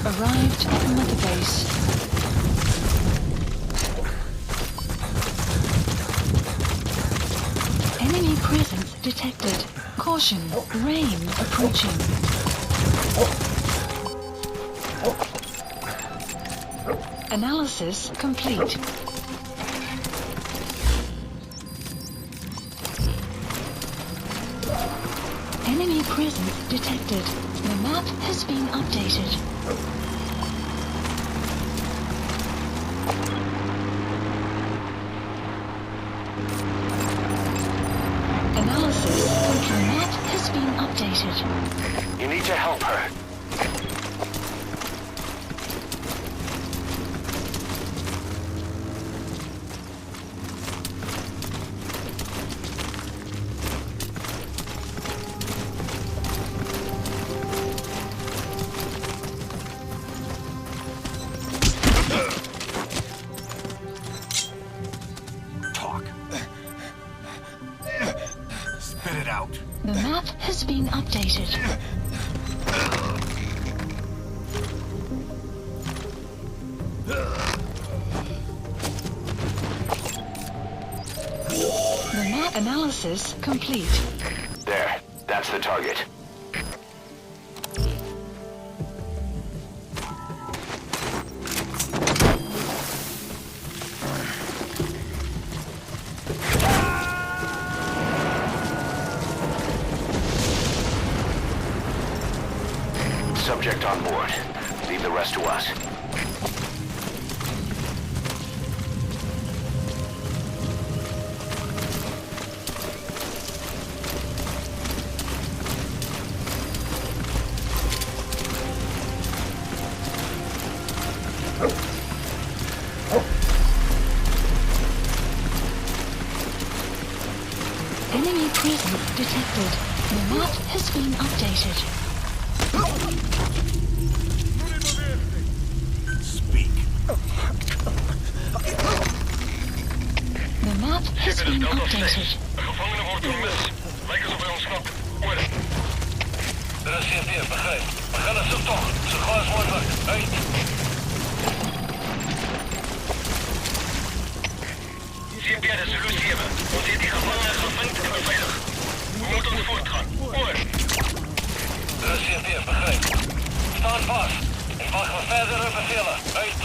Arrived at Mother Base. Enemy presence detected. Caution, rain approaching. Analysis complete. Enemy presence detected. The map has been updated. Analysis complete. The map has been updated. You need to help her. Spit it out. The map has been updated. The map analysis complete. There. That's the target. Subject on board. Leave the rest to us. Enemy presence detected. The map has been updated. Speak. The map has been updated. Een gevangene wordt vermist. Lijkt alsof hij ontsnapt. Over. De CFD, begrijp. We gaan naar zoektocht. Zo gauw als mogelijk. Uit. CFD de solutie hebben. Ons hier die gevangenen gevangen en beveiligd. We moeten ons voortgaan. Over. De CFD, begrijp. Staan vast. Ik wacht voor verdere bevelen. Uit.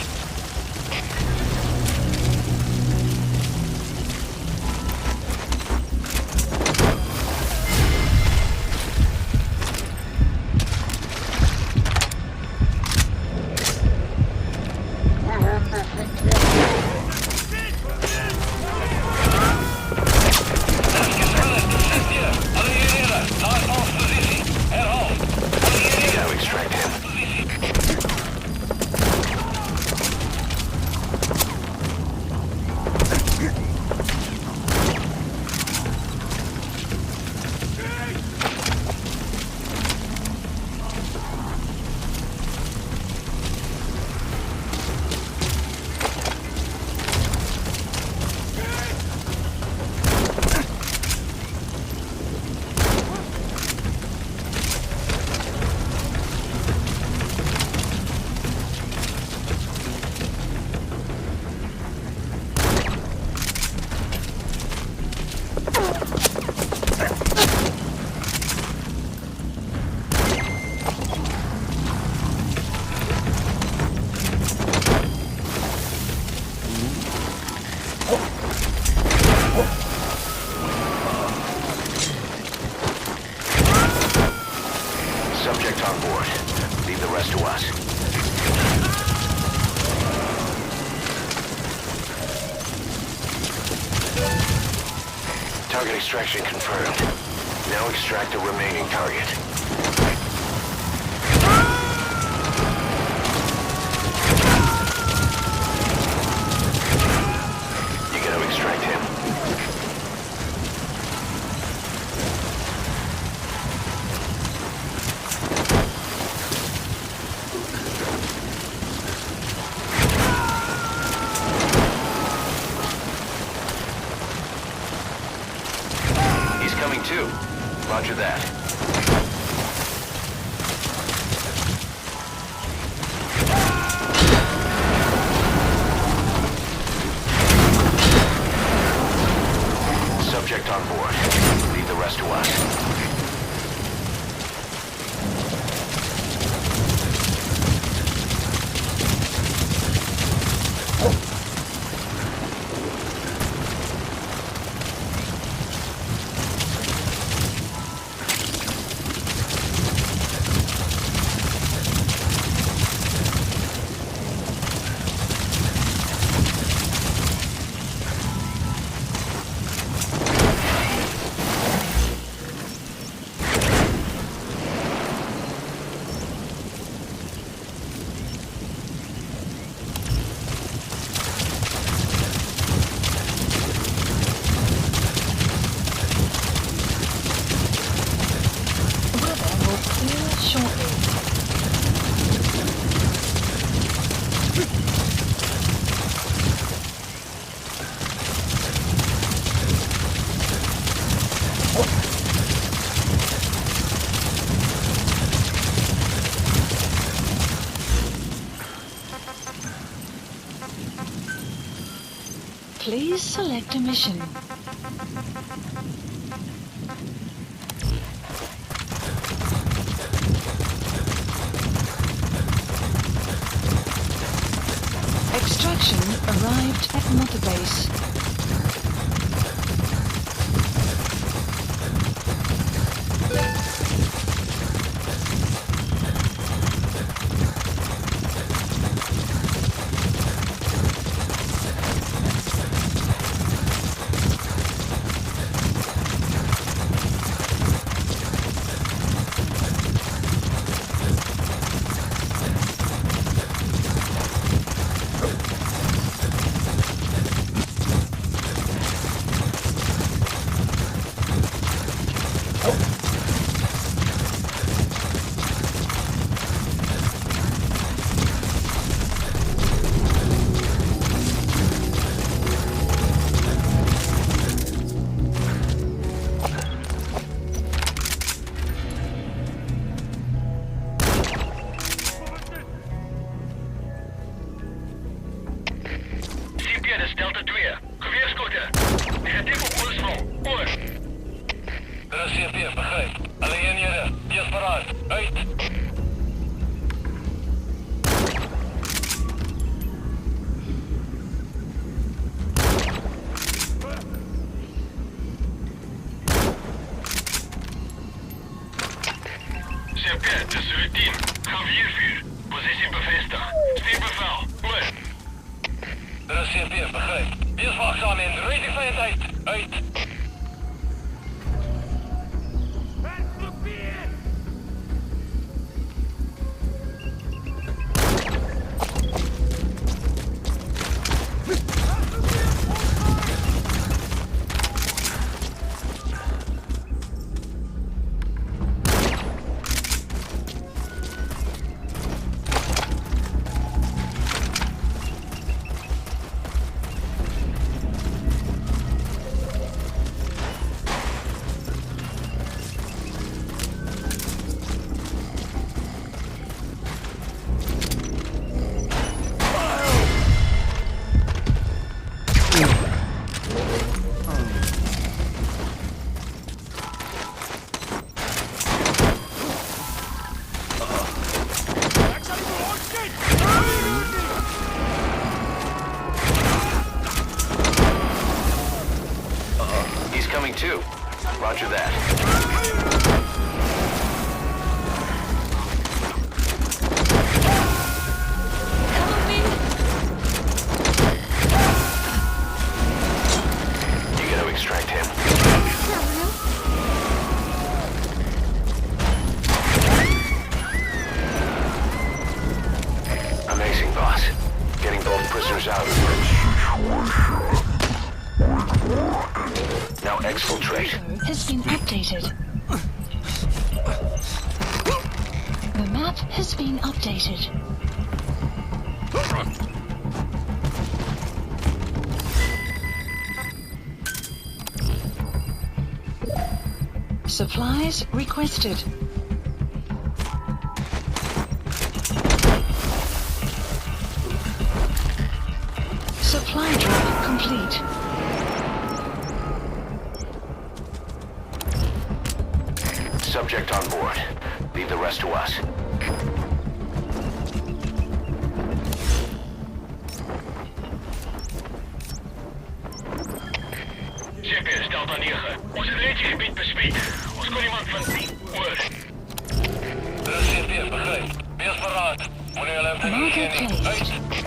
Subject on board. Leave the rest to us. Target extraction confirmed. Now extract the remaining target. You gotta extract him. Coming too. Roger that. Please select a mission. Extraction arrived at Mother Base. Delta 2. Geweerschoten. Negatief op Oostval. Oor. Dit is CP, begrijp. Alle eenhede. Wees paraat. Uit. CP, dit is routine. Graviervuur. Positie bevestigd. Stuurbevel. Oor. Dit is CP, begrijp. Wees waakzaam en rijd die vijand uit. Uit. He's coming too. Roger that. You gotta extract him. Amazing, boss. Getting both prisoners out. Now exfiltrate. Has been updated. The map has been updated. Supplies requested. Supply drop complete. Subject on board. Leave the rest to us. CP, Delta 9. Ons het reeds gebied bespied. Ons kon iemand van 10 oor. Dit is CP, begrijp. Wees paraat. Wanneer hulle hem Marker vergeen. placed. Uit.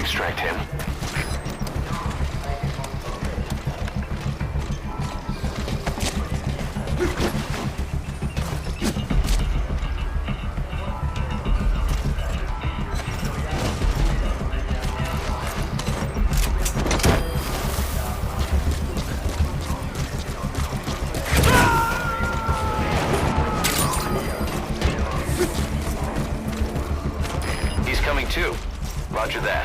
Extract him. too. Roger that.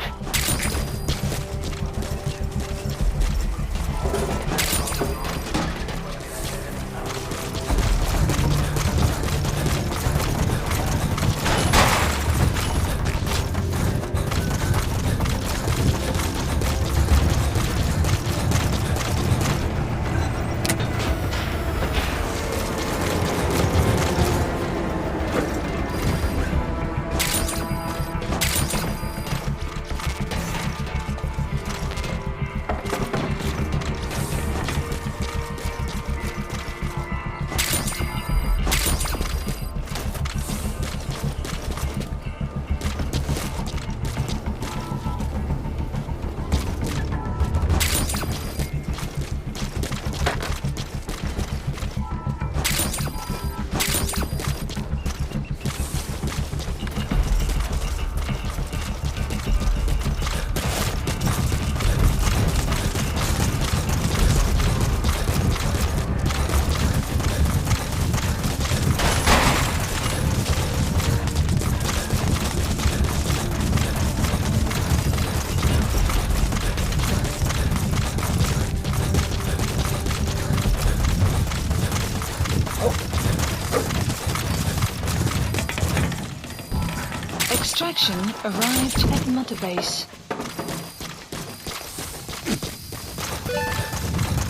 Extraction arrived at Mother Base.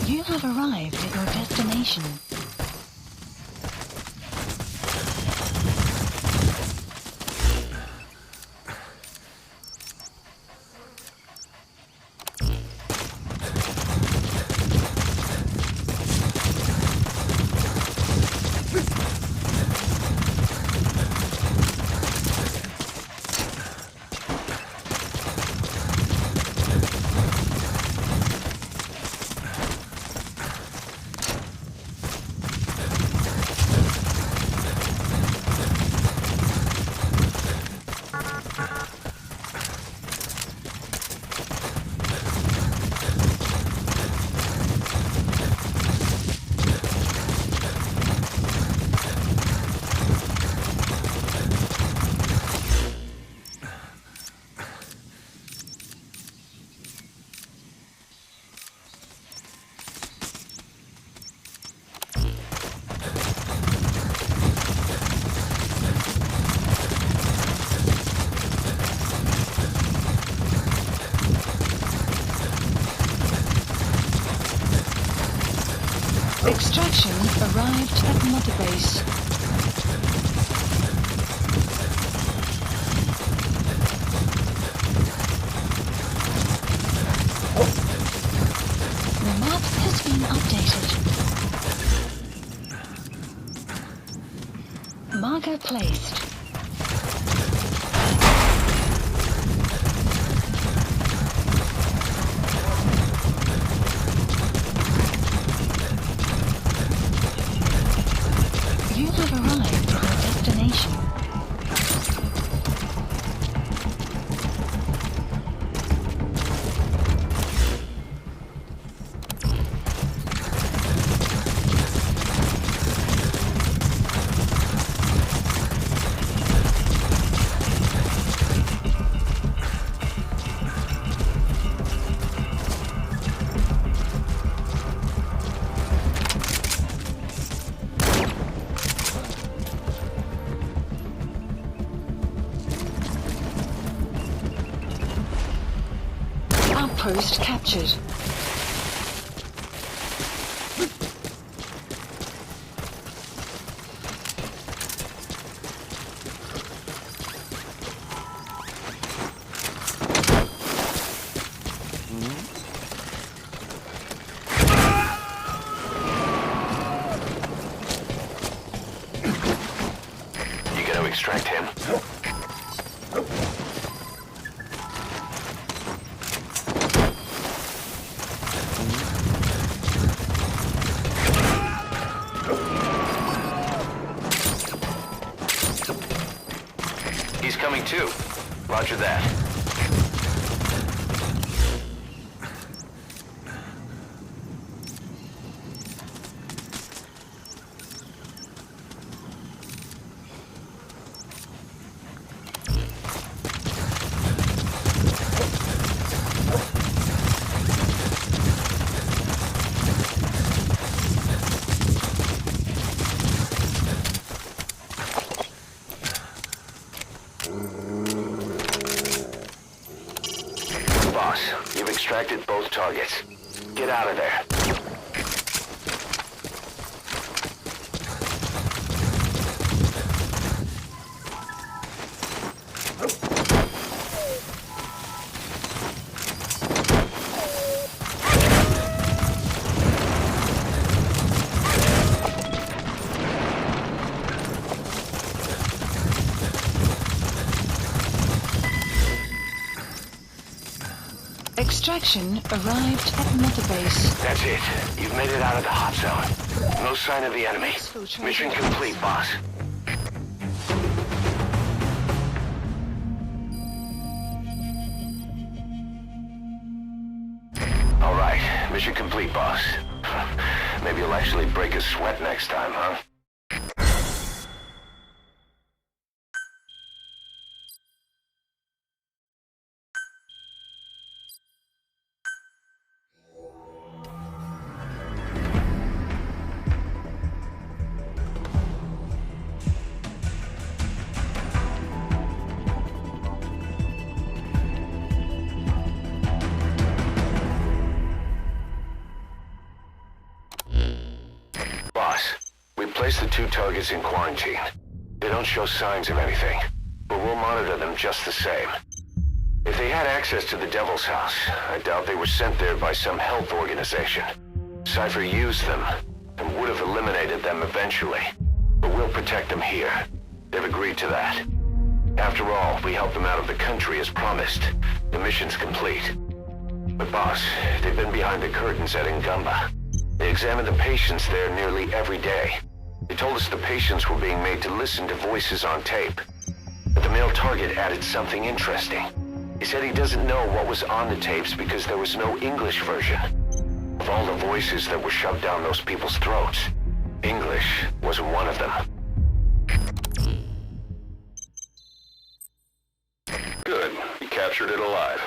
You have arrived at your destination. Extraction arrived at Mother Base. The map has been updated. Marker placed. You have arrived at your destination. Outpost captured. You gonna extract him? He's coming too. Roger that. boss. You've extracted both targets. Get out of there. Extraction arrived at Mother Base. That's it. You've made it out of the hot zone. No sign of the enemy. Mission complete, boss. All right. Mission complete, boss. Maybe you'll actually break a sweat next time, huh? Place the two targets in quarantine. They don't show signs of anything, but we'll monitor them just the same. If they had access to the Devil's House, I doubt they were sent there by some health organization. Cypher used them, and would have eliminated them eventually. But we'll protect them here. They've agreed to that. After all, we helped them out of the country as promised. The mission's complete. But boss, they've been behind the curtains at Ngamba. They examine the patients there nearly every day. They told us the patients were being made to listen to voices on tape. But the male target added something interesting. He said he doesn't know what was on the tapes because there was no English version. Of all the voices that were shoved down those people's throats, English wasn't one of them. Good. He captured it alive.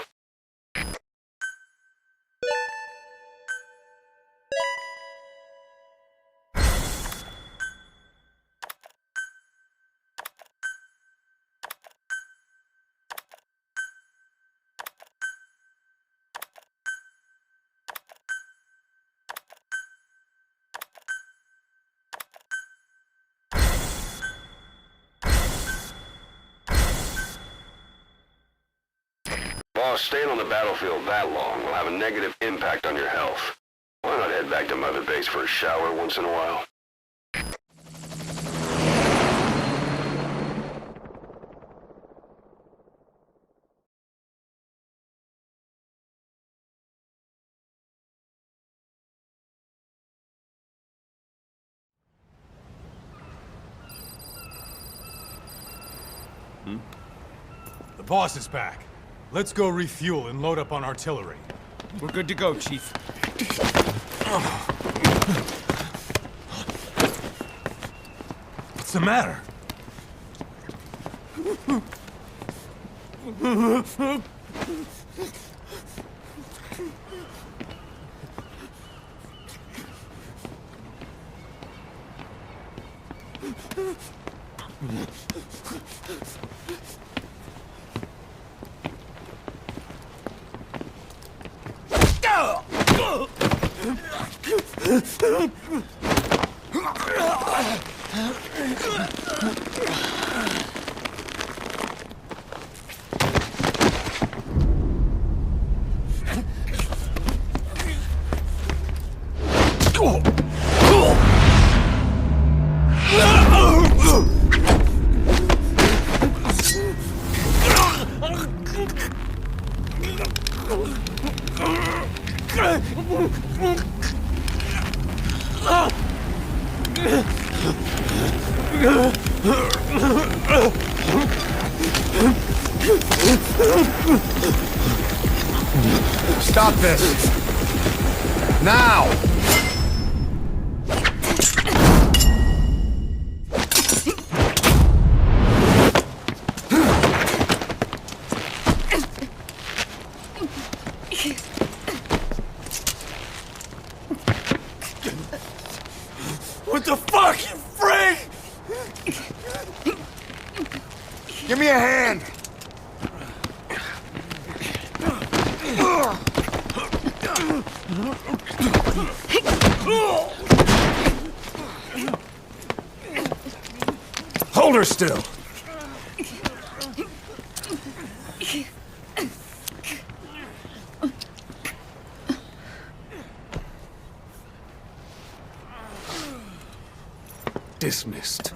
Boss, staying on the battlefield that long will have a negative impact on your health. Why not head back to Mother Base for a shower once in a while? The boss is back. Let's go refuel and load up on artillery. We're good to go, Chief. What's the matter? Stop this! Now! What the fuck, you freak? Give me a hand! Hold her still! Dismissed.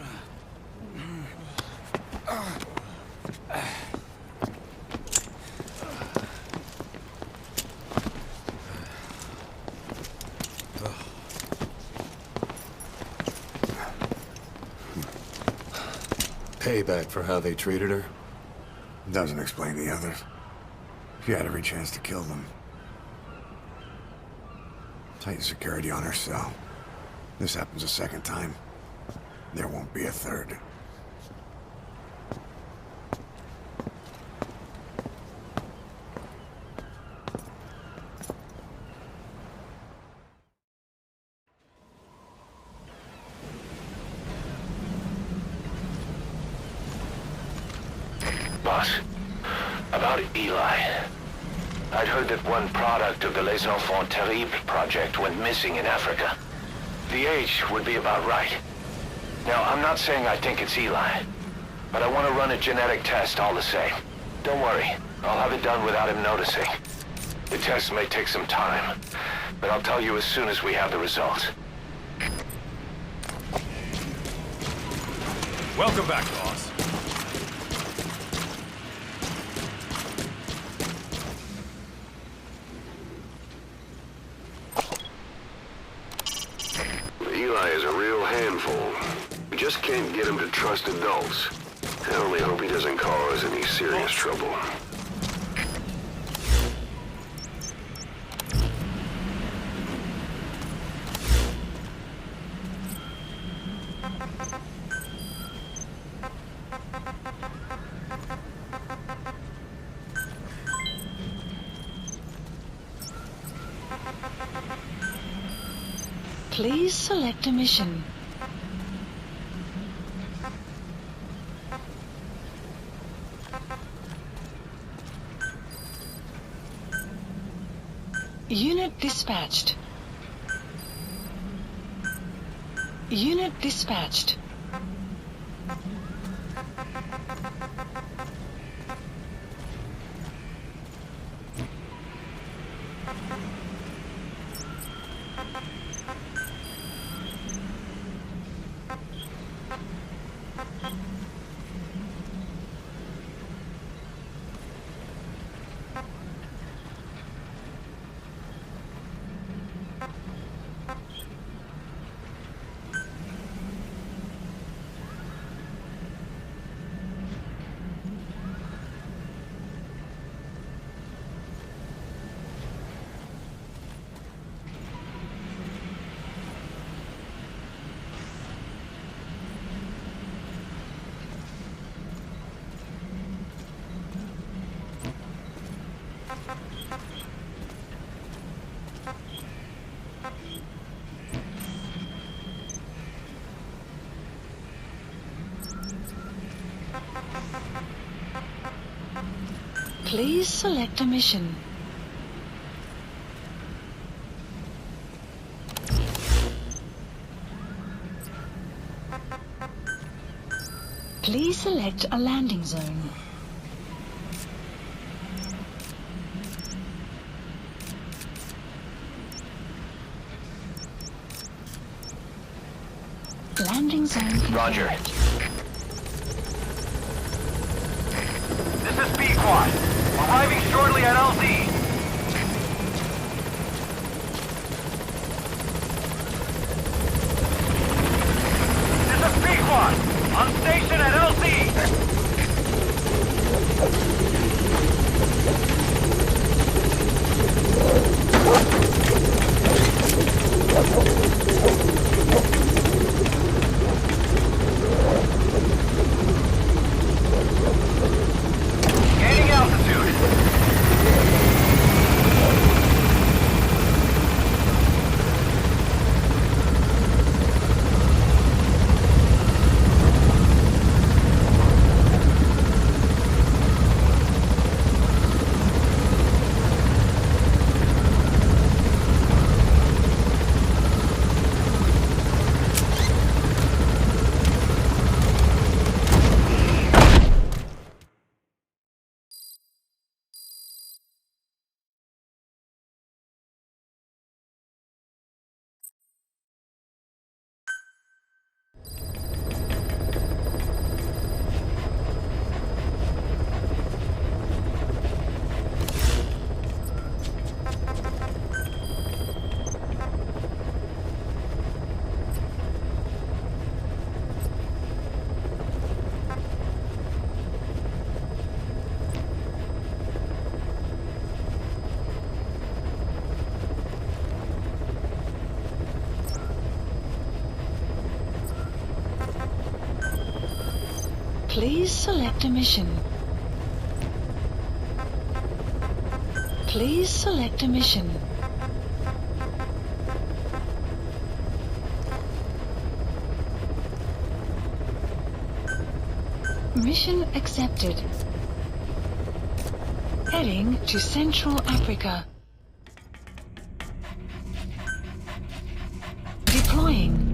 Payback for how they treated her? Doesn't explain the others. She had every chance to kill them. Tight security on her cell. This happens a second time. There won't be a third. Boss, about Eli. I'd heard that one product of the Les Enfants Terribles project went missing in Africa. The age would be about right. Now, I'm not saying I think it's Eli, but I want to run a genetic test all the same. Don't worry, I'll have it done without him noticing. The test may take some time, but I'll tell you as soon as we have the results. Welcome back, boss. Eli is a real handful. We just can't get him to trust adults. I only hope he doesn't cause any serious trouble. Please select a mission. Unit dispatched. Unit dispatched. Please select a mission. Please select a landing zone. Landing zone confirmed. Roger. This is B-Quad. Arriving shortly at LZ. This is B-Quad. On station at LZ. Please select a mission. Please select a mission. Mission accepted. Heading to Central Africa. Deploying.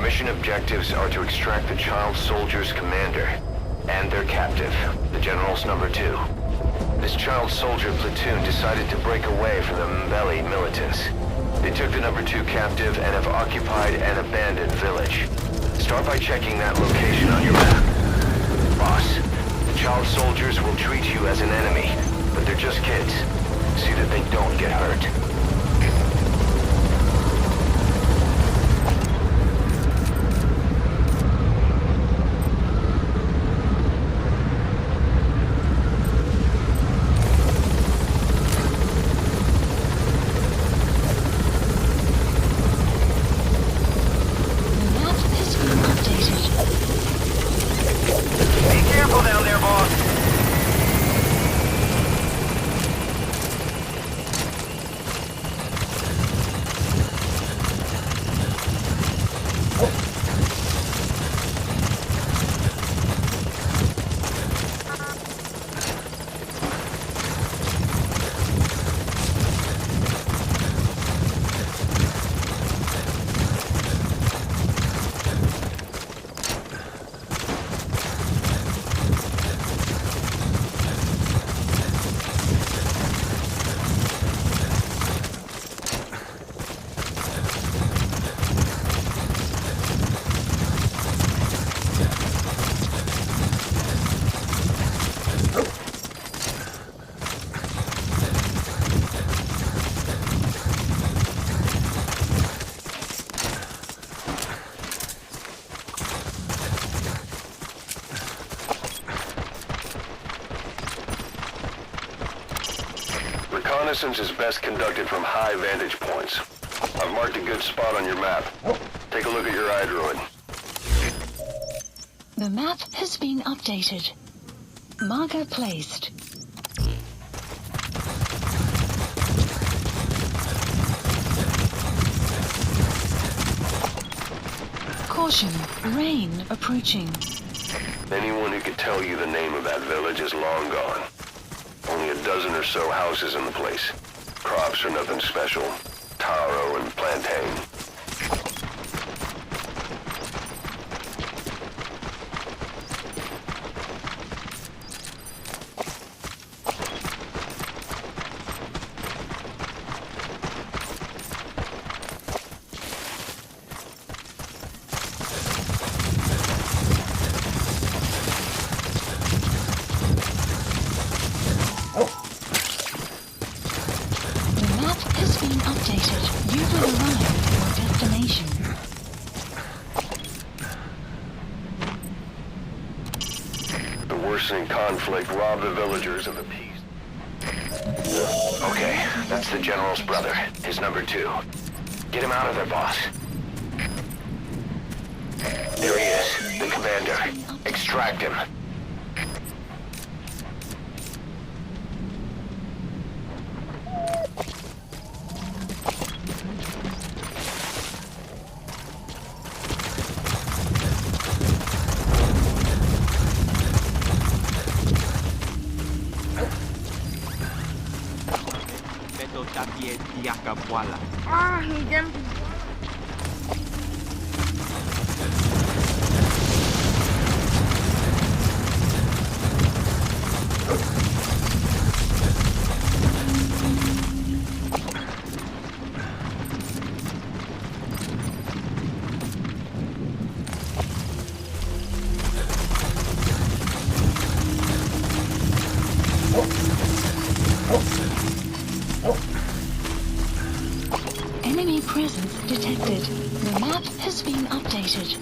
Mission objectives are to extract the child soldier's commander and their captive, the General's number 2. This child soldier platoon decided to break away from the Mbele militants. They took the number 2 captive and have occupied an abandoned village. Start by checking that location on your map. Boss, the child soldiers will treat you as an enemy, but they're just kids. See that they don't get hurt. Reconnaissance is best conducted from high vantage points. I've marked a good spot on your map. Take a look at your iDroid. The map has been updated. Marker placed. Caution, rain approaching. Anyone who could tell you the name of that village is long gone. Only a dozen or so houses in the place. Crops are nothing special. Taro and plantain. Conflict robbed the villagers of the peace. Okay, that's the General's brother, his number 2. Get him out of there, boss. There he is, the commander. Extract him. Ah, he jumped. detected. The map has been updated.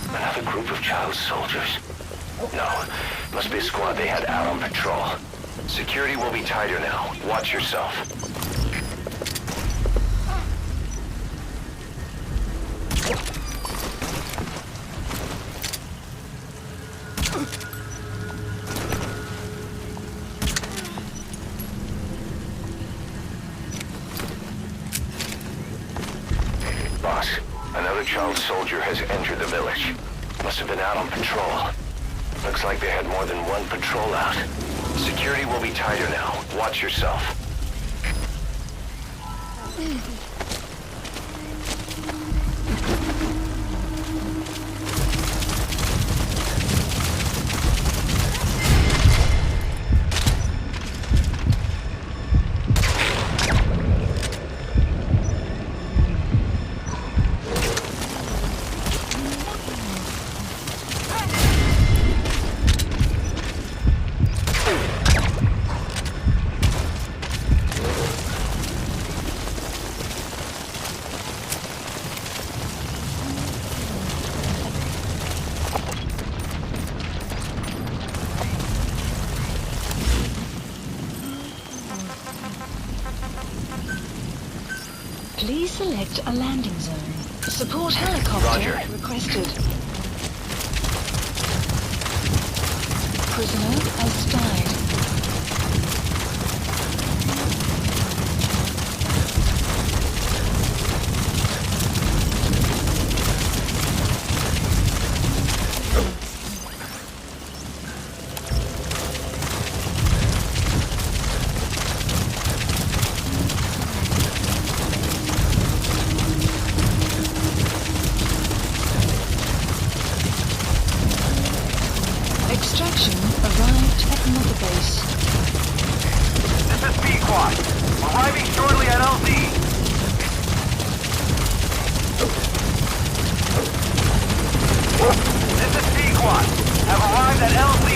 Another group of child soldiers? No, must be a squad they had out on patrol. Security will be tighter now. Watch yourself. Boss, another child soldier has entered the village. Must have been out on patrol. Looks like they had more than one patrol out. Security will be tighter now. Watch yourself. Please select a landing zone. Support helicopter Roger. requested. Prisoner has died. Extraction arrived at Mother Base. This is Pequod. Arriving shortly at LZ. This is Pequod. Have arrived at LZ.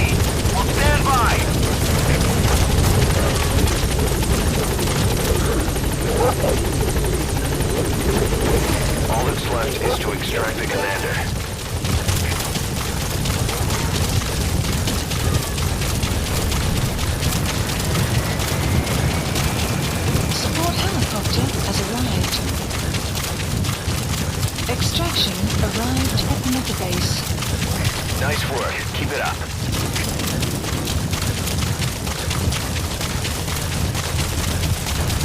Will stand by. All that's left is to extract the commander. Support helicopter has arrived. Extraction arrived at Mother Base. Nice work. Keep it up.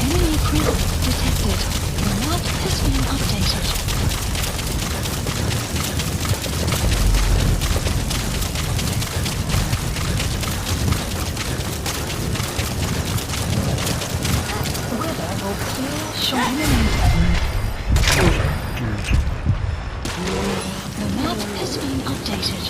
Enemy crew detected. The map has been updated. Weather will clear shortly. The map has been updated.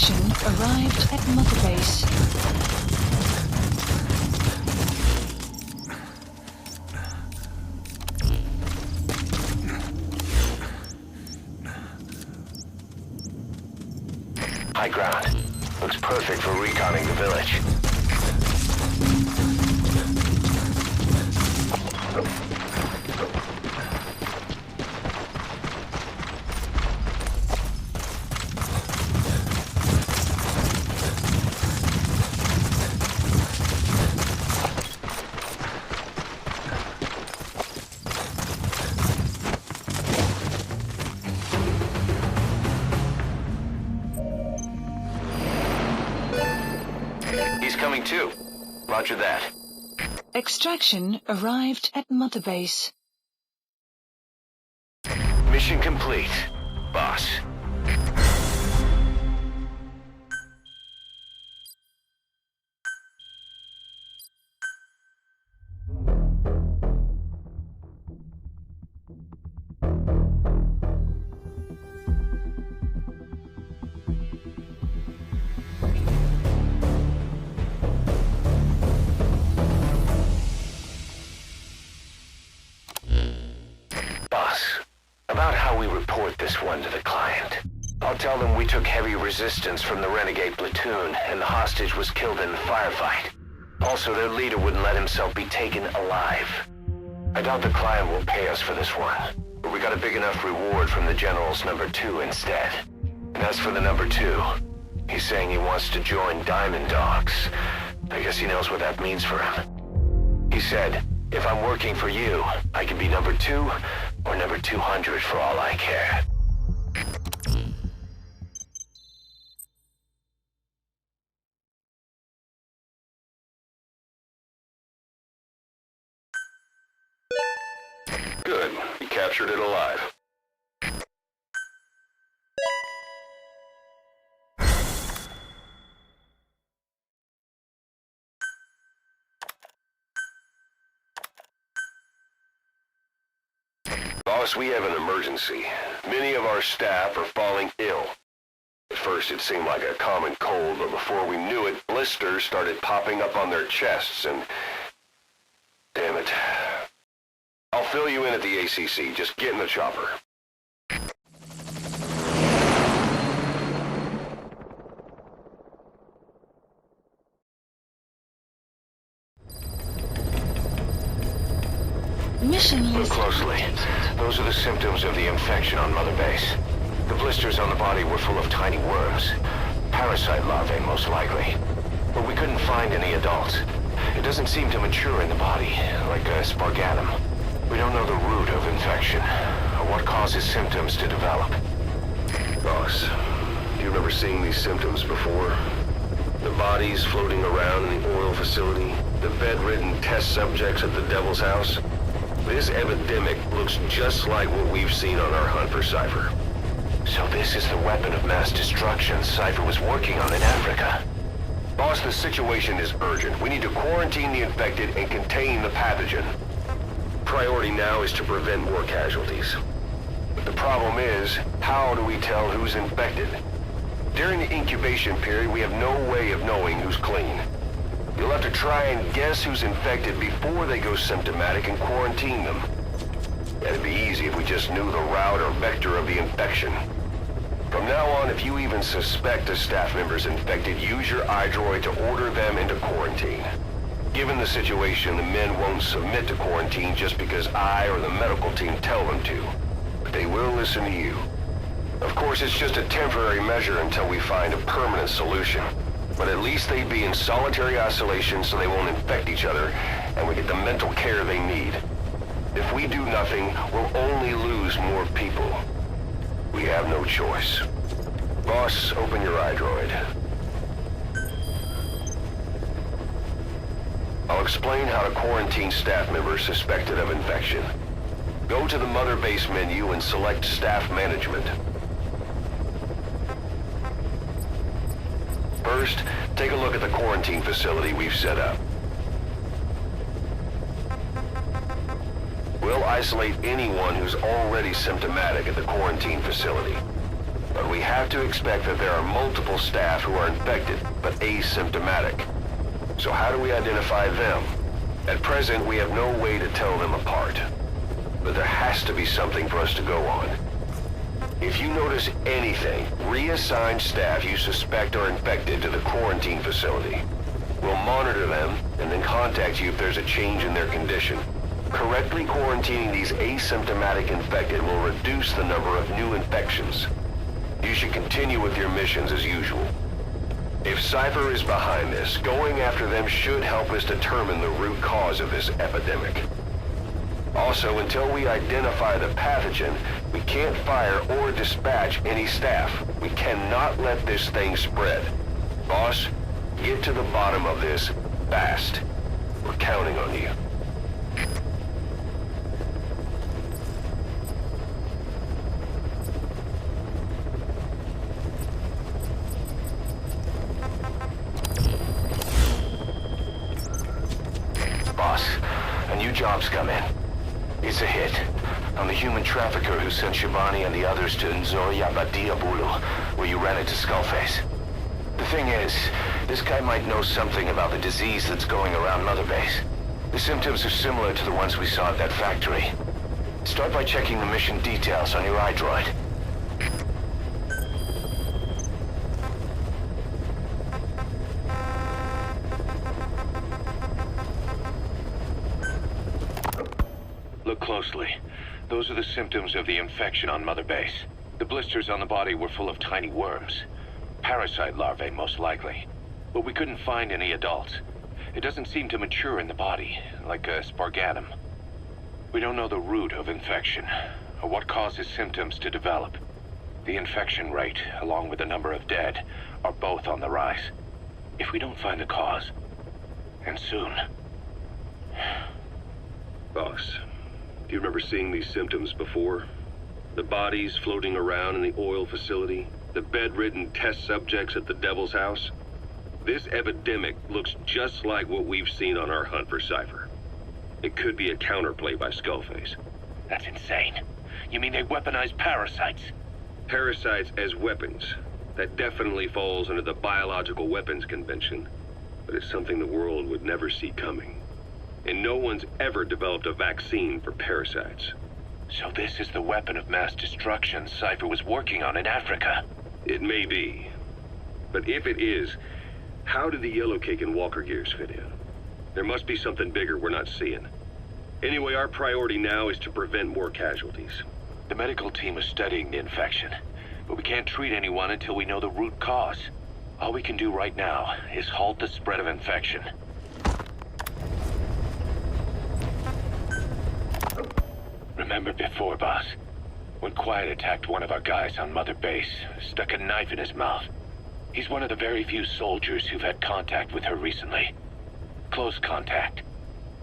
Extraction arrived at Mother Base. High ground. Looks perfect for reconning the village. He's coming too. Roger that. Extraction arrived at Mother Base. Mission complete, boss. About how we report this one to the client. I'll tell them we took heavy resistance from the renegade platoon and the hostage was killed in the firefight. Also, their leader wouldn't let himself be taken alive. I doubt the client will pay us for this one, but we got a big enough reward from the General's number 2 instead. And as for the number 2, he's saying he wants to join Diamond Dogs. I guess he knows what that means for him. He said, if I'm working for you, I can be number 2 or number 200 for all I care. Good. He captured it alive. Boss, we have an emergency. Many of our staff are falling ill. At first it seemed like a common cold, but before we knew it, blisters started popping up on their chests and... Damn it. I'll fill you in at the ACC. Just get in the chopper. Mission Look list. closely. Those are the symptoms of the infection on Mother Base. The blisters on the body were full of tiny worms. Parasite larvae, most likely. But we couldn't find any adults. It doesn't seem to mature in the body, like a spargatum. We don't know the root of infection, or what causes symptoms to develop. Boss, do you remember seeing these symptoms before? The bodies floating around in the oil facility, the bedridden test subjects at the Devil's House. This epidemic looks just like what we've seen on our hunt for Cypher. So this is the weapon of mass destruction Cypher was working on in Africa. Boss, the situation is urgent. We need to quarantine the infected and contain the pathogen. Priority now is to prevent more casualties. But the problem is, how do we tell who's infected? During the incubation period, we have no way of knowing who's clean. You'll have to try and guess who's infected before they go symptomatic and quarantine them. That'd be easy if we just knew the route or vector of the infection. From now on, if you even suspect a staff member's infected, use your iDroid to order them into quarantine. Given the situation, the men won't submit to quarantine just because I or the medical team tell them to. But they will listen to you. Of course, it's just a temporary measure until we find a permanent solution. But at least they'd be in solitary isolation so they won't infect each other, and we get the mental care they need. If we do nothing, we'll only lose more people. We have no choice. Boss, open your iDroid. I'll explain how to quarantine staff members suspected of infection. Go to the Mother Base menu and select Staff Management. First, take a look at the quarantine facility we've set up. We'll isolate anyone who's already symptomatic at the quarantine facility. But we have to expect that there are multiple staff who are infected, but asymptomatic. So how do we identify them? At present, we have no way to tell them apart. But there has to be something for us to go on. If you notice anything, reassign staff you suspect are infected to the quarantine facility. We'll monitor them, and then contact you if there's a change in their condition. Correctly quarantining these asymptomatic infected will reduce the number of new infections. You should continue with your missions as usual. If Cypher is behind this, going after them should help us determine the root cause of this epidemic. Also, until we identify the pathogen, we can't fire or dispatch any staff. We cannot let this thing spread. Boss, get to the bottom of this fast. We're counting on you. Boss, a new job's come in. It's a hit. I'm the human trafficker who sent Shabani and the others to Nzoya Badia Bulu, where you ran into Skullface. The thing is, this guy might know something about the disease that's going around Mother Base. The symptoms are similar to the ones we saw at that factory. Start by checking the mission details on your iDroid. Look closely. Those are the symptoms of the infection on Mother Base. The blisters on the body were full of tiny worms. Parasite larvae, most likely. But we couldn't find any adults. It doesn't seem to mature in the body, like a spargatum. We don't know the root of infection, or what causes symptoms to develop. The infection rate, along with the number of dead, are both on the rise. If we don't find the cause, and soon... Boss, do you remember seeing these symptoms before? The bodies floating around in the oil facility? The bedridden test subjects at the Devil's House? This epidemic looks just like what we've seen on our hunt for Cypher. It could be a counterplay by Skullface. That's insane. You mean they weaponize parasites? Parasites as weapons. That definitely falls under the Biological Weapons Convention. But it's something the world would never see coming. And no one's ever developed a vaccine for parasites. So this is the weapon of mass destruction Cypher was working on in Africa? It may be. But if it is, how do the Yellow Cake and Walker Gears fit in? There must be something bigger we're not seeing. Anyway, our priority now is to prevent more casualties. The medical team is studying the infection, but we can't treat anyone until we know the root cause. All we can do right now is halt the spread of infection. Remember before, boss? When Quiet attacked one of our guys on Mother Base, stuck a knife in his mouth. He's one of the very few soldiers who've had contact with her recently. Close contact.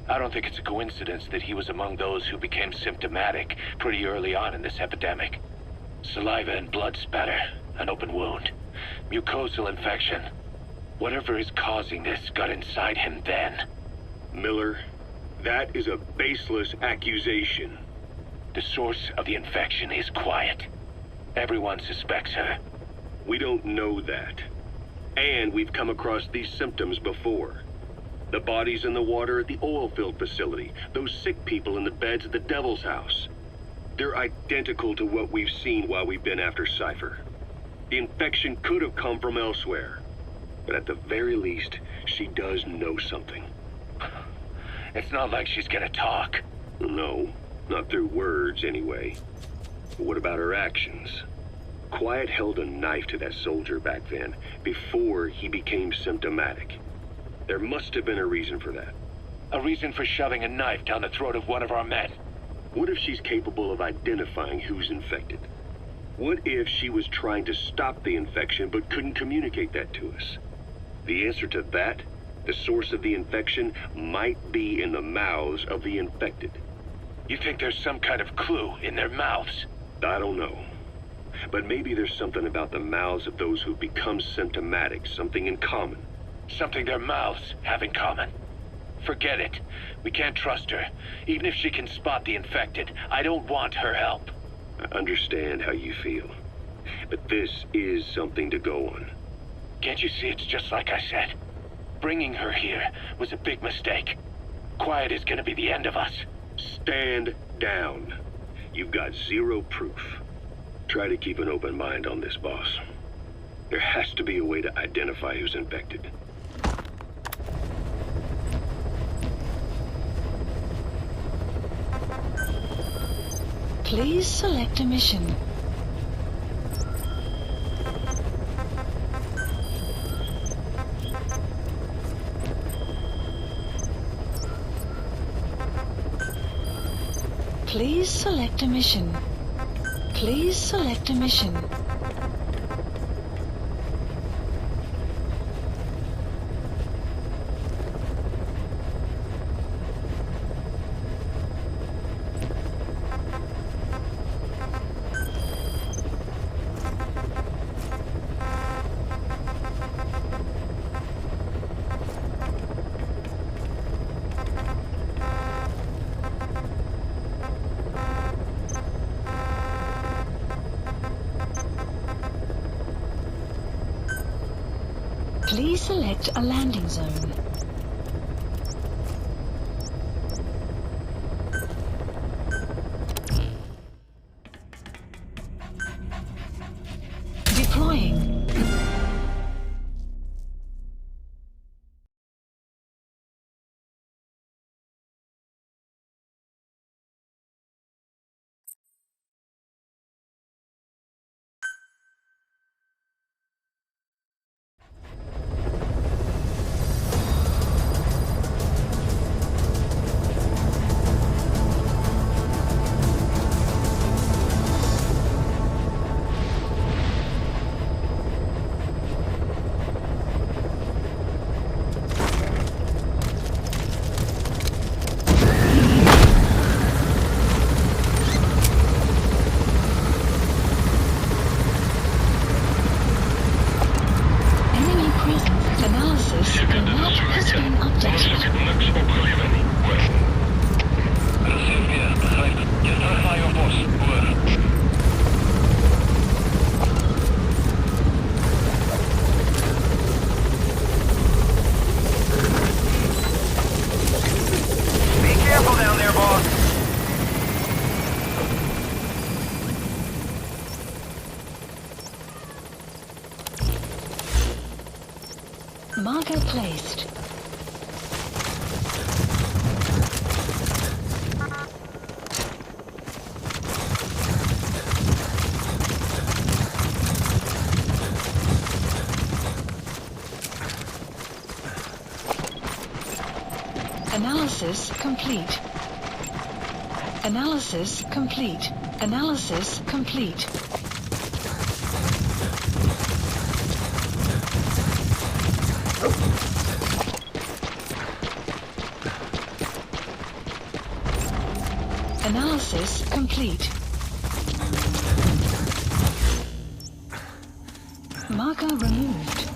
I don't think it's a coincidence that he was among those who became symptomatic pretty early on in this epidemic. Saliva and blood spatter, an open wound, mucosal infection. Whatever is causing this got inside him then. Miller, that is a baseless accusation. The source of the infection is Quiet. Everyone suspects her. We don't know that. And we've come across these symptoms before. The bodies in the water at the oil field facility. Those sick people in the beds at the Devil's House. They're identical to what we've seen while we've been after Cypher. The infection could have come from elsewhere. But at the very least, she does know something. It's not like she's gonna talk. No, not through words anyway. But what about her actions? Quiet held a knife to that soldier back then, before he became symptomatic. There must have been a reason for that. A reason for shoving a knife down the throat of one of our men. What if she's capable of identifying who's infected? What if she was trying to stop the infection but couldn't communicate that to us? The answer to that, the source of the infection, might be in the mouths of the infected. You think there's some kind of clue in their mouths? I don't know. But maybe there's something about the mouths of those who've become symptomatic, something in common. Something their mouths have in common. Forget it. We can't trust her. Even if she can spot the infected, I don't want her help. I understand how you feel. But this is something to go on. Can't you see it's just like I said? Bringing her here was a big mistake. Quiet is gonna be the end of us. Stand down. You've got zero proof. Try to keep an open mind on this, boss. There has to be a way to identify who's infected. Please select a mission. Please select a mission. Please select a mission. Please select a landing zone. Deploying. Marker placed. Analysis complete. Analysis complete. Analysis complete. Analysis complete. Marker removed.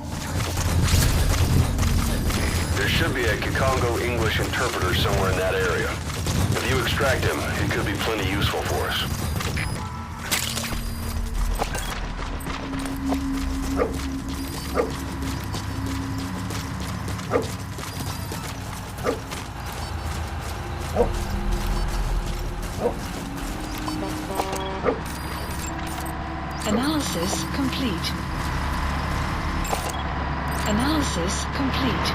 There should be a Kikongo English interpreter somewhere in that area. If you extract him, it could be plenty useful for us. Analysis complete. Analysis complete.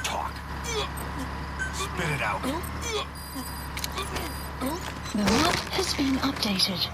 Talk. Spit it out. The map has been updated.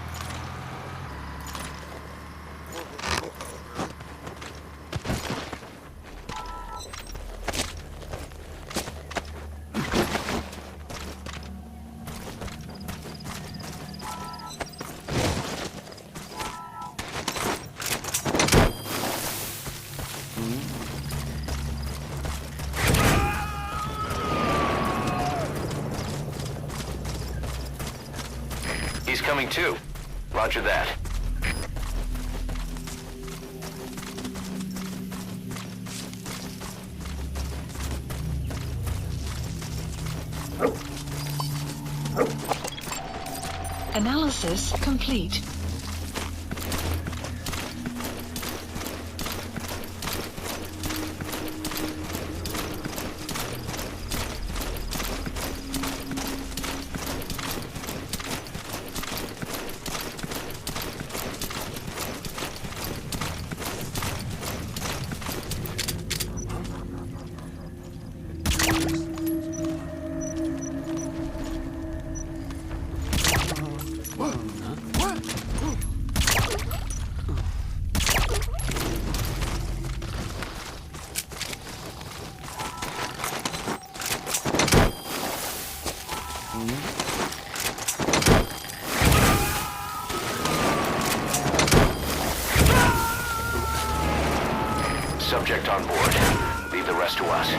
He's coming too. Roger that. Analysis complete. Subject on board. Leave the rest to us.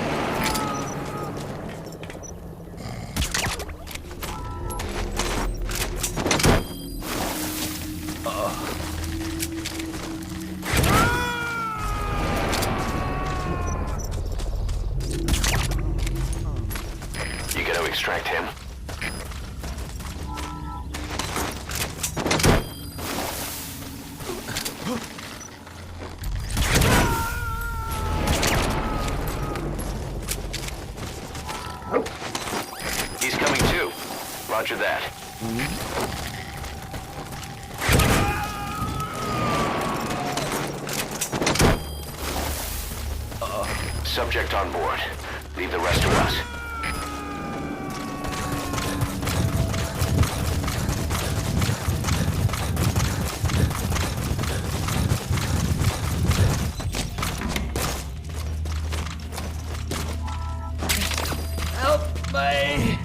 You gonna extract him? He's coming too. Roger that. Subject on board. Leave the rest to us. Help me!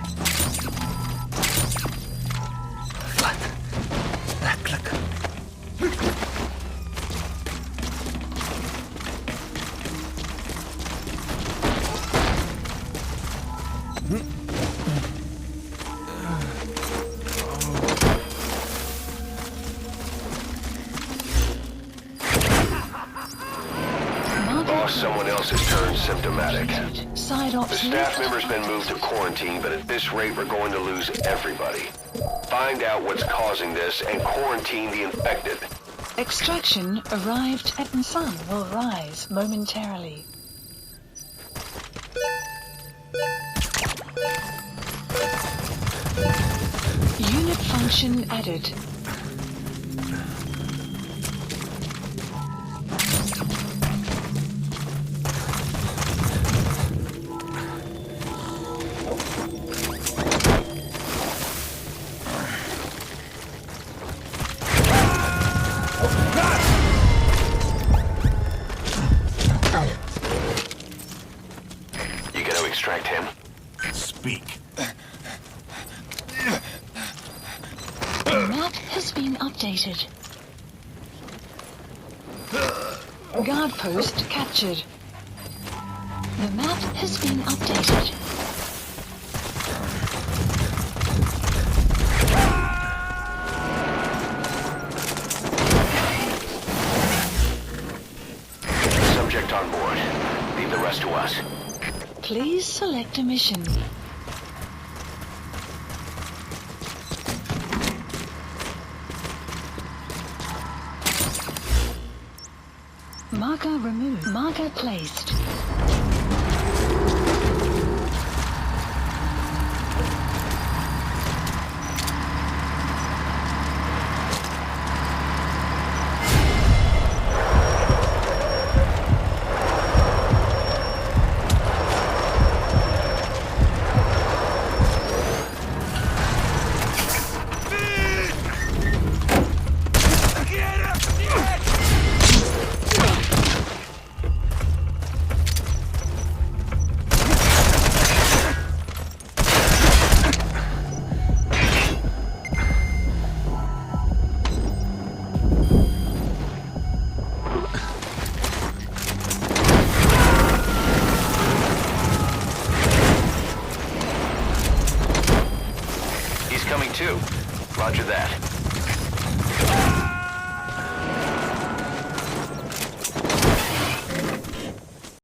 Boss, someone else has turned symptomatic. Side The ops staff member's been moved to quarantine, but at this rate we're going to lose everybody. Find out what's causing this and quarantine the infected. Extraction arrived at and sun will rise momentarily. Unit function added. You gonna extract him? Speak. The map has been updated. Guard post captured. The map has been updated. Subject on board. Leave the rest to us. Please select a mission. Marker removed. Marker placed. He's coming too. Roger that.